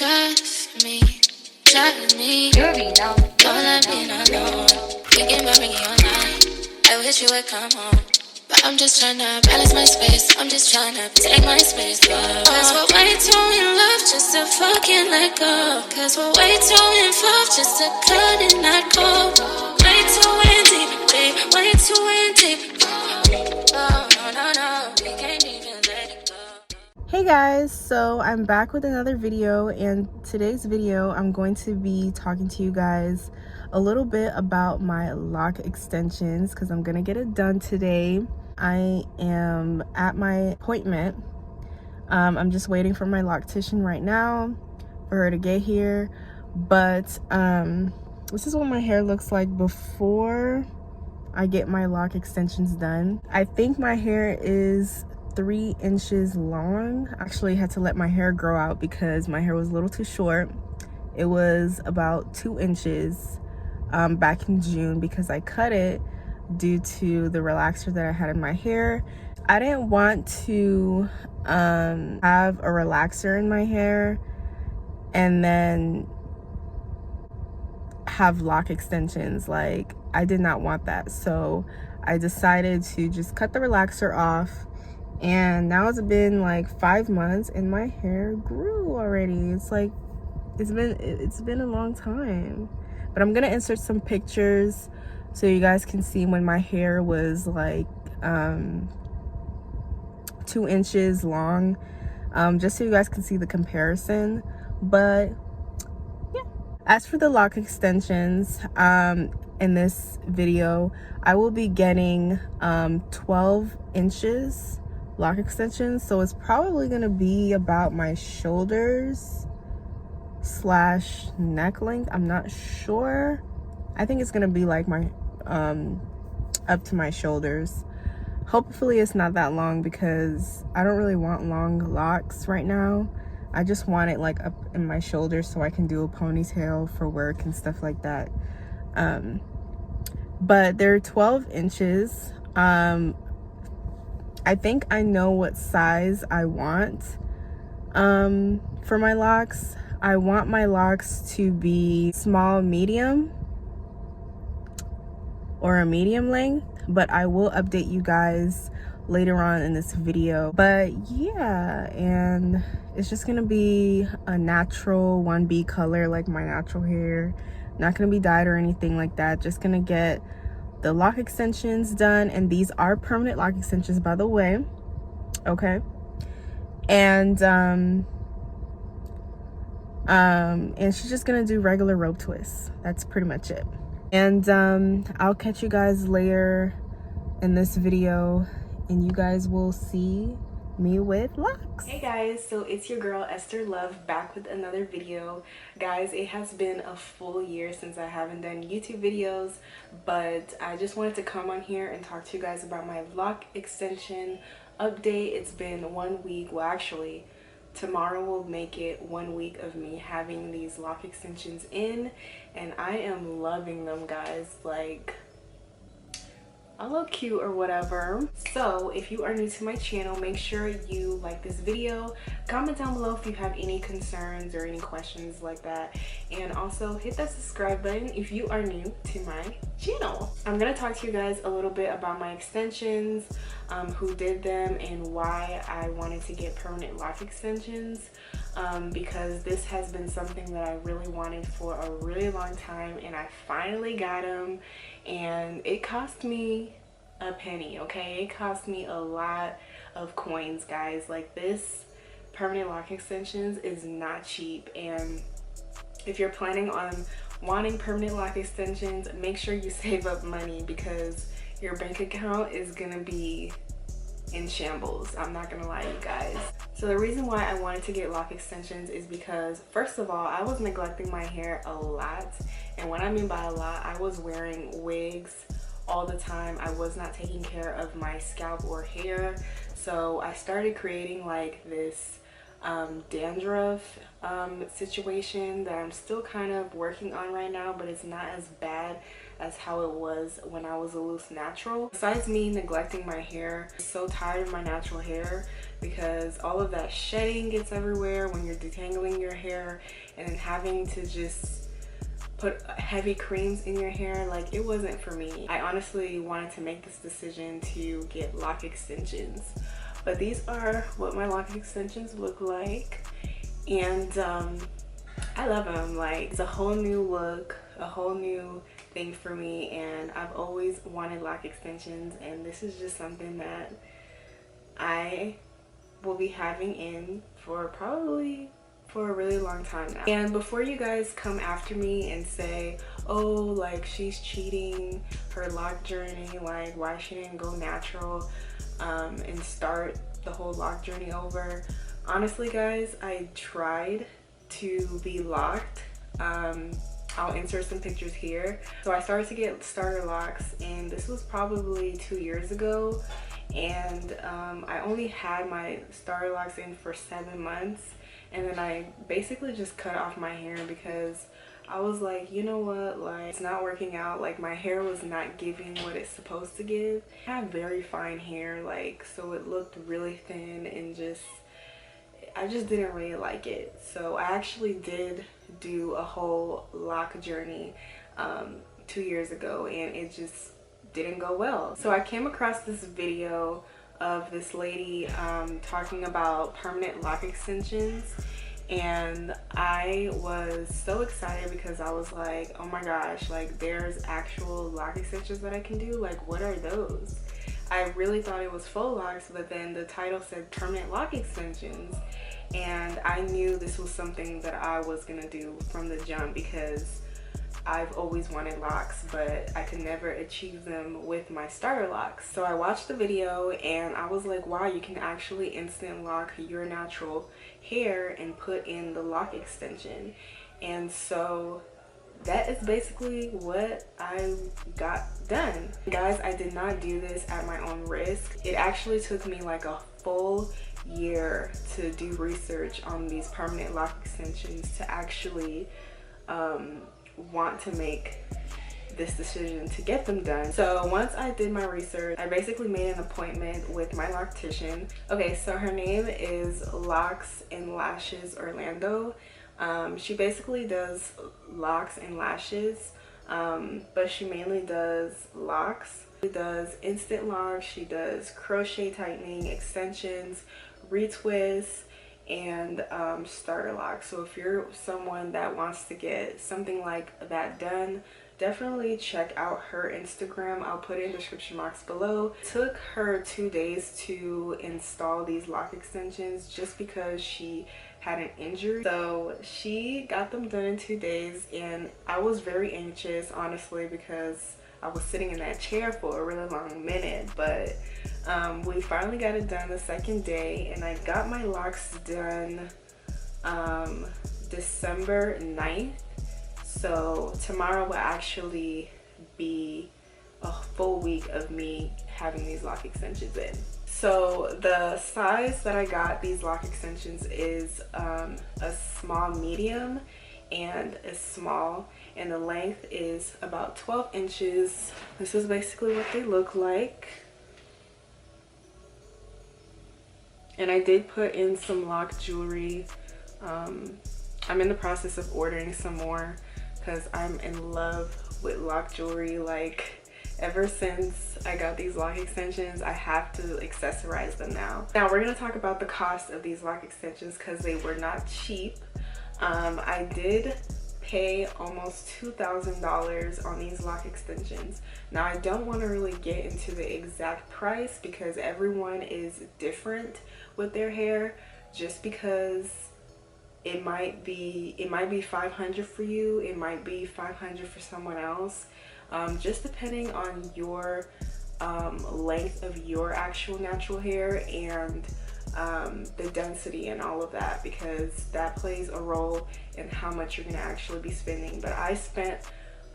Trust me, trust me. You already know. Don't let me not know. Thinking about me all night. I wish you would come home. But I'm just tryna balance my space. I'm just tryna take my space. Cause we're way too in love just to fucking let go. Cause we're way too involved just to cut and not go. Way too in deep, babe. Way too in deep. Oh, no. We can't even let it go. Hey guys, so I'm back with another video, and today's video I'm going to be talking to you guys a little bit about my lock extensions because I'm gonna get it done today. I am at my appointment. I'm just waiting for my loctician right now for her to get here, but this is what my hair looks like before I get my lock extensions done. I think my hair is 3 inches long. Actually had to let my hair grow out because my hair was a little too short. It was about 2 inches back in June because I cut it due to the relaxer that I had in my hair. I didn't want to have a relaxer in my hair and then have lock extensions. Like, I did not want that, so I decided to just cut the relaxer off. And now it's been like 5 months and my hair grew already. It's like it's been a long time. But I'm gonna insert some pictures so you guys can see when my hair was like 2 inches long, just so you guys can see the comparison. But yeah, as for the lock extensions, in this video I will be getting 12 inches lock extensions, so it's probably gonna be about my shoulders slash neck length. I'm not sure. I think it's gonna be like my up to my shoulders. Hopefully it's not that long because I don't really want long locks right now. I just want it like up in my shoulders so I can do a ponytail for work and stuff like that. But they're 12 inches. I think I know what size I want for my locks. I want my locks to be small, medium, or a medium length, but I will update you guys later on in this video. But yeah, and it's just gonna be a natural 1B color, like my natural hair. Not gonna be dyed or anything like that. Just gonna get the lock extensions done, and these are permanent lock extensions, by the way. Okay. And she's just gonna do regular rope twists. That's pretty much it. And I'll catch you guys later in this video, and you guys will see me with locks. Hey guys, so it's your girl Esther Love back with another video. Guys, it has been a full year since I haven't done YouTube videos, but I just wanted to come on here and talk to you guys about my lock extension update. It's been 1 week. Well, actually tomorrow will make it 1 week of me having these lock extensions in, and I am loving them, guys. Like, I look cute or whatever. So if you are new to my channel, make sure you like this video, comment down below if you have any concerns or any questions like that, and also hit that subscribe button if you are new to my channel. I'm gonna talk to you guys a little bit about my extensions, who did them, and why I wanted to get permanent lock extensions, because this has been something that I really wanted for a really long time, and I finally got them. And it cost me a penny, okay? It cost me a lot of coins, guys. Like, this permanent lock extensions is not cheap, and if you're planning on wanting permanent lock extensions, make sure you save up money because your bank account is gonna be in shambles. I'm not gonna lie, you guys. So the reason why I wanted to get lock extensions is because, first of all, I was neglecting my hair a lot. And what I mean by a lot, I was wearing wigs all the time. I was not taking care of my scalp or hair. So I started creating like this dandruff situation that I'm still kind of working on right now, but it's not as bad as how it was when I was a loose natural. Besides me neglecting my hair, I'm so tired of my natural hair because all of that shedding gets everywhere when you're detangling your hair, and then having to just put heavy creams in your hair, like, it wasn't for me. I honestly wanted to make this decision to get lock extensions, but these are what my lock extensions look like, and I love them. Like, it's a whole new look, a whole new thing for me, and I've always wanted lock extensions, and this is just something that I will be having in for probably for a really long time now. And before you guys come after me and say, oh, like, she's cheating her lock journey, like, why she didn't go natural and start the whole lock journey over, honestly guys, I tried to be locked. I'll insert some pictures here. So I started to get starter locks, and this was probably 2 years ago, and I only had my starter locks in for 7 months, and then I basically just cut off my hair because I was like, you know what, like, it's not working out. Like, my hair was not giving what it's supposed to give. I have very fine hair, like, so it looked really thin, and I just didn't really like it. So I actually did do a whole lock journey 2 years ago, and it just didn't go well. So I came across this video of this lady talking about permanent lock extensions, and I was so excited because I was like, oh my gosh, like, there's actual lock extensions that I can do. Like, what are those? I really thought it was faux locks, but then the title said permanent lock extensions, and I knew this was something that I was gonna do from the jump because I've always wanted locks, but I could never achieve them with my starter locks. So I watched the video and I was like, wow, you can actually instant lock your natural hair and put in the lock extension. And so that is basically what I got done. Guys, I did not do this at my own risk. It actually took me like a full year to do research on these permanent lock extensions to actually want to make this decision to get them done. So once I did my research, I basically made an appointment with my loctician. Okay, so her name is Locs and Lashes Orlando. She basically does locks and lashes, but she mainly does locks. She does instant locks, she does crochet tightening, extensions, retwists, and starter locks. So if you're someone that wants to get something like that done, definitely check out her Instagram. I'll put it in the description box below. It took her 2 days to install these lock extensions just because she had an injury. So she got them done in 2 days, and I was very anxious, honestly, because I was sitting in that chair for a really long minute, but we finally got it done the second day, and I got my locks done December 9th. So tomorrow will actually be a full week of me having these lock extensions in. So the size that I got these lock extensions is a small medium and a small, and the length is about 12 inches. This is basically what they look like. And I did put in some lock jewelry. I'm in the process of ordering some more because I'm in love with lock jewelry. Like, ever since I got these lock extensions, I have to accessorize them now. Now we're gonna talk about the cost of these lock extensions because they were not cheap. I did pay almost $2,000 on these lock extensions. Now I don't want to really get into the exact price because everyone is different with their hair, just because it might be $500 for you, it might be $500 for someone else, just depending on your length of your actual natural hair and the density and all of that, because that plays a role in how much you're gonna actually be spending. But I spent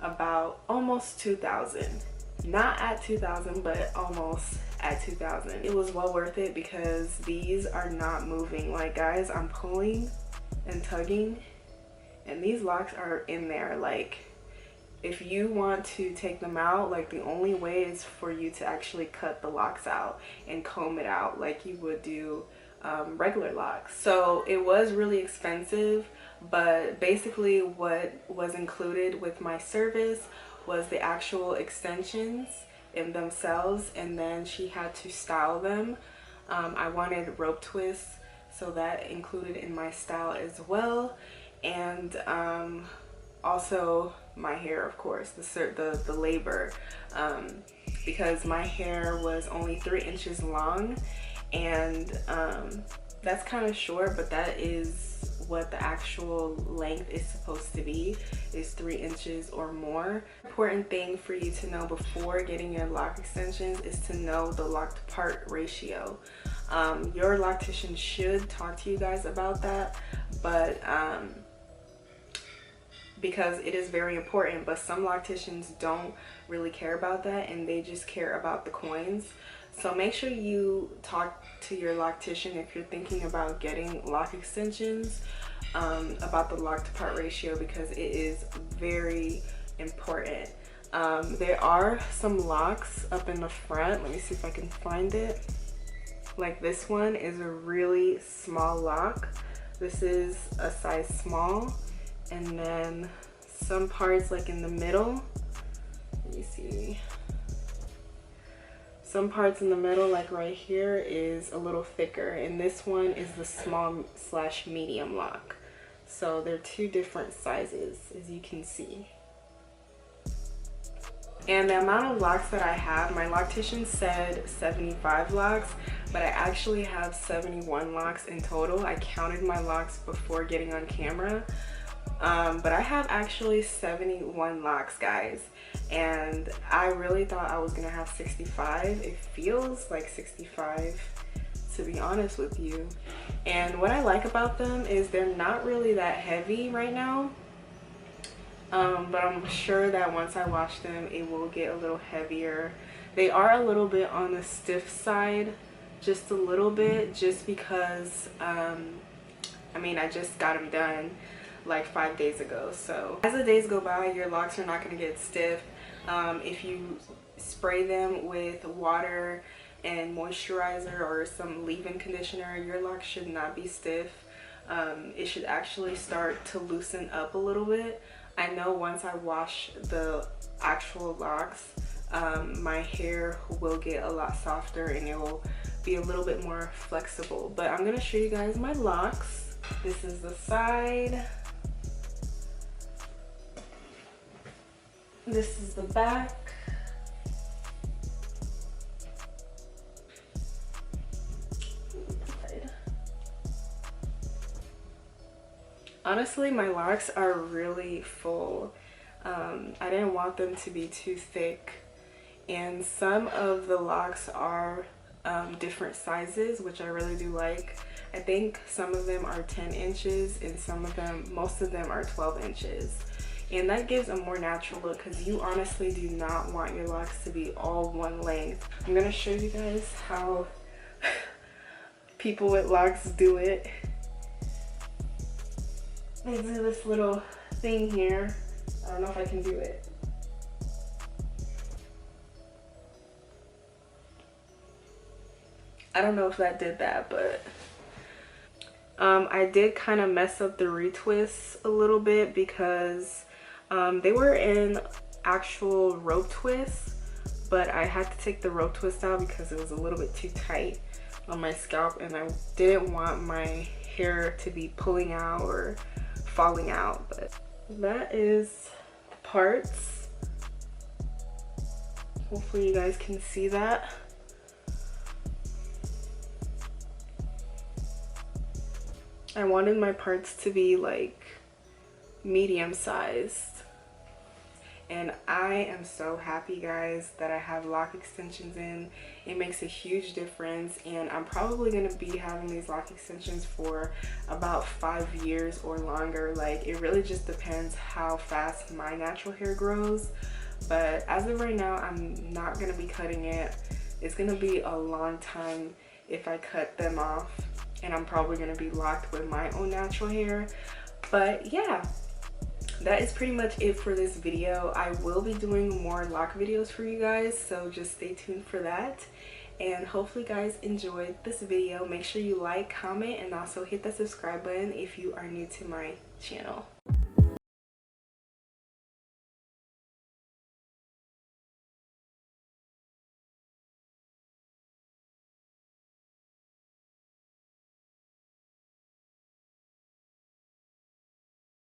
about almost $2,000, not at $2,000, but almost at $2,000. It was well worth it because these are not moving. Like, guys, I'm pulling and tugging and these locks are in there. Like, if you want to take them out, like the only way is for you to actually cut the locks out and comb it out like you would do regular locks. So it was really expensive, but basically what was included with my service was the actual extensions in themselves, and then she had to style them. I wanted rope twists, so that included in my style as well. And also my hair, of course, the labor, because my hair was only 3 inches long, and that's kind of short, but that is what the actual length is supposed to be, is 3 inches or more. Important thing for you to know before getting your lock extensions is to know the locked part ratio. Your loctician should talk to you guys about that, but because it is very important, but some locticians don't really care about that, and they just care about the coins. So make sure you talk to your loctician if you're thinking about getting lock extensions, about the locked part ratio, because it is very important. There are some locks up in the front. Let me see if I can find it. Like this one is a really small lock. This is a size small. And then some parts like in the middle, let me see. Some parts in the middle, like right here, is a little thicker, and this one is the small / medium lock. So they're 2 different sizes, as you can see. And the amount of locks that I have, my loctician said 75 locks, but I actually have 71 locks in total. I counted my locks before getting on camera. But I have actually 71 locks, guys, and I really thought I was gonna have 65. It feels like 65, to be honest with you. And what I like about them is they're not really that heavy right now, but I'm sure that once I wash them it will get a little heavier. They are a little bit on the stiff side, just a little bit, just because I mean, I just got them done like 5 days ago. So as the days go by, your locks are not going to get stiff. If you spray them with water and moisturizer or some leave-in conditioner, your locks should not be stiff. It should actually start to loosen up a little bit. I know once I wash the actual locks, my hair will get a lot softer and it will be a little bit more flexible. But I'm going to show you guys my locks. This is the side. This is the back. Honestly, my locks are really full. I didn't want them to be too thick, and some of the locks are different sizes, which I really do like. I think some of them are 10 inches and most of them are 12 inches. And that gives a more natural look, because you honestly do not want your locks to be all one length. I'm gonna show you guys how people with locks do it. They do this little thing here. I don't know if I can do it. I don't know if that did that, but I did kind of mess up the retwists a little bit, because they were in actual rope twists, but I had to take the rope twist out because it was a little bit too tight on my scalp, and I didn't want my hair to be pulling out or falling out. But that is the parts. Hopefully you guys can see that. I wanted my parts to be like medium sized, and I am so happy, guys, that I have lock extensions in. It makes a huge difference, and I'm probably going to be having these lock extensions for about 5 years or longer. Like, it really just depends how fast my natural hair grows, but as of right now, I'm not going to be cutting it. It's going to be a long time if I cut them off, and I'm probably going to be locked with my own natural hair. But yeah, that is pretty much it for this video. I will be doing more lock videos for you guys, so just stay tuned for that. And hopefully you guys enjoyed this video. Make sure you like, comment, and also hit that subscribe button if you are new to my channel.